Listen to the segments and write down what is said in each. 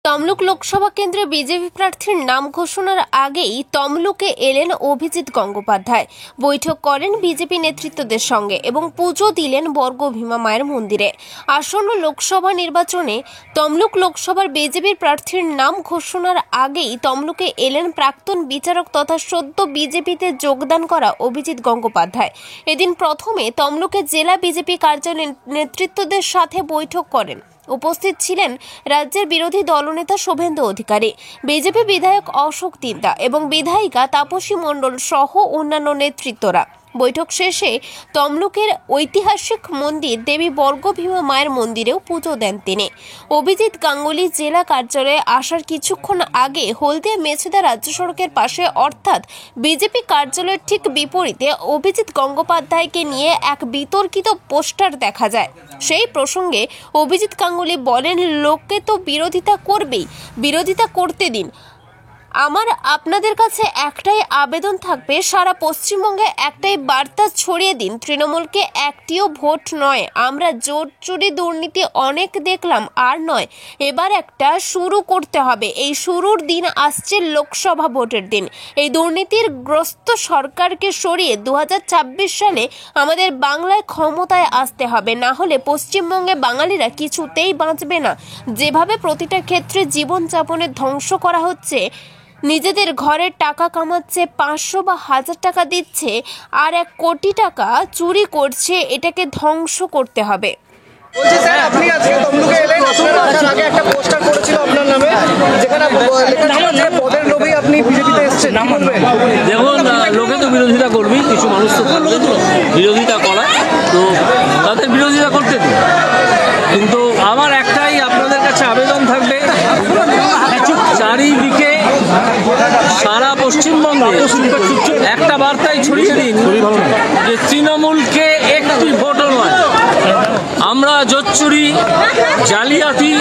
তমলুক লোকসভা কেন্দ্রে বিজেপি প্রার্থীর নাম ঘোষণার আগেই তমলুকে এলেন অভিজিৎ গঙ্গোপাধ্যায়। বৈঠক করেন বিজেপি নেতৃত্বদের সঙ্গে এবং পুজো দিলেন বর্গভীমা মায়ের মন্দিরে। আসন্ন লোকসভা নির্বাচনে তমলুক লোকসভার বিজেপির প্রার্থীর নাম ঘোষণার আগেই তমলুকে এলেন প্রাক্তন বিচারক তথা সদ্য বিজেপিতে যোগদান করা অভিজিৎ গঙ্গোপাধ্যায়। এদিন প্রথমে তমলুকে জেলা বিজেপি কার্যালয়ের নেতৃত্বদের সাথে বৈঠক করেন। উপস্থিত ছিলেন রাজ্যের বিরোধী দলনেতা শুভেন্দু অধিকারী, বিজেপি বিধায়ক অশোক তিন্দা এবং বিধায়িকা তাপসী মণ্ডল সহ অন্যান্য নেতৃত্বরা। বৈঠক শেষে তমলুকের ঐতিহাসিক মন্দির দেবী বর্গভীমা মায়ের মন্দিরেও পুজো দেন তিনি। অভিজিৎ গাঙ্গুলি জেলা কার্যালয়ে আসার কিছুক্ষণ আগে হলদিয়া মেছেদা রাজ্য সড়কের পাশে অর্থাৎ বিজেপি কার্যালয়ের ঠিক বিপরীতে অভিজিৎ গঙ্গোপাধ্যায়কে নিয়ে এক বিতর্কিত পোস্টার দেখা যায়। সেই প্রসঙ্গে অভিজিৎ গাঙ্গুলি বলেন, লোকে তো বিরোধিতা করবেই, বিরোধিতা করতে দিন। আমার আপনাদের কাছে একটাই আবেদন থাকবে, সারা পশ্চিমবঙ্গে একটাই বার্তা ছড়িয়ে দিন, তৃণমূলকে একটিও ভোট নয়। আমরা জোট চুরি দুর্নীতি অনেক দেখলাম, আর নয়, এবার একটা শুরু করতে হবে। এই শুরুর দিন আসছে লোকসভা ভোটের দিন। এই দুর্নীতির গ্রস্ত সরকারকে সরিয়ে 2026 সালে আমাদের বাংলায় ক্ষমতায় আসতে হবে, না হলে পশ্চিমবঙ্গে বাঙালিরা কিছুতেই বাঁচবে না। যেভাবে প্রতিটা ক্ষেত্রে জীবনযাপনের ধ্বংস করা হচ্ছে, নিজেদের ঘরের টাকা কামাচ্ছে, 500 বা 1000 টাকা দিচ্ছে, আর 1 কোটি টাকা চুরি করছে, এটাকে ধ্বংস করতে হবে। আপনি আজকে তমলুকে এলেন, আপনারা আসার আগে একটা পোস্টার করেছিল আপনার নামে, যেখানে লেখা ছিল যে পদের লোভেই আপনি বিজেপিতে এসেছেন। দেখুন, লোকে তো বিরোধিতা করবেই, কিছু মানুষ তো থাকবে তো বিরোধিতা করা, তো তাদের বিরোধিতা করতে দিন। কিন্তু আমার একটাই আপনাদের কাছে আবেদন থাকবে, চারিদিকে সারা পশ্চিমবঙ্গে একটা বার্তাই ছড়িয়ে দিন যে তৃণমূলকে একটি ভোটও নয়। আমরা জোচ্চুরি, জালিয়াতি,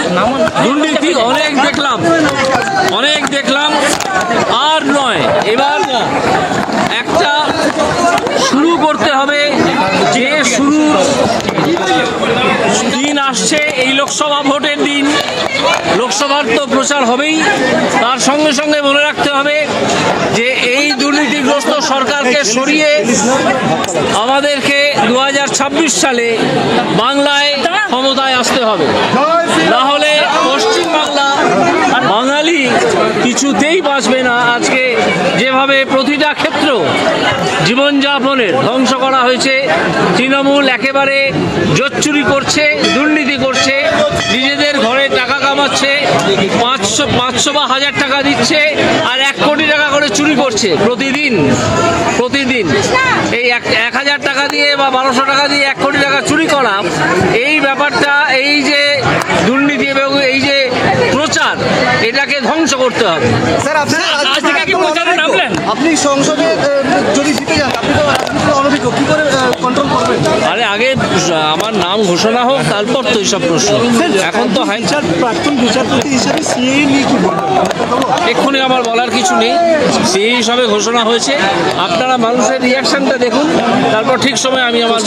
দুর্নীতি অনেক দেখলাম, আর নয়। এবার একটা শুরু করতে হবে, যে শুরুর দিন আসছে এই লোকসভা ভোটের দিন। লোকসভার তো প্রচার হবেই, তার সঙ্গে সঙ্গে মনে রাখতে হবে যে এই দুর্নীতিগ্রস্ত সরকারকে সরিয়ে আমাদেরকে 2026 সালে বাংলায় ক্ষমতায় আসতে হবে, না হলে পশ্চিমবাংলা বাঙালি কিছুতেই বাঁচবে না। আজকে যেভাবে প্রতিটা ক্ষেত্র জীবনযাপনের ধ্বংস করা হয়েছে, তৃণমূল একেবারে জোচ্চুরি করছে, দুর্নীতি করছে, নিজেদের ঘরে টাকা কামাচ্ছে, 500 বা 1000 টাকা দিচ্ছে, আর 1 কোটি টাকা করে চুরি করছে প্রতিদিন। এই 1000 টাকা দিয়ে বা 1200 টাকা দিয়ে 1 কোটি টাকা চুরি করা, এই ব্যাপারটা, এই যে দুর্নীতি এবং এই যে প্রচার, এটাকে ধ্বংস করতে হবে। স্যার, আপনি সংসদে যদি জিতে যান, আপনি তো অনভিজ্ঞ, কি করে কন্ট্রোল করবেন? আরে আগে আমার নাম ঘোষণা হোক, তারপর তো এইসব প্রশ্ন। এখন তো প্রাক্তন বিচারপতি হিসেবে সিএ নিয়ে কি বলবেন? এক্ষুনি আমার বলার কিছু নেই, সিএ হিসাবে ঘোষণা হয়েছে। আপনারা মানুষের রিয়াকশনটা দেখুন, তারপর ঠিক সময় আমি আমার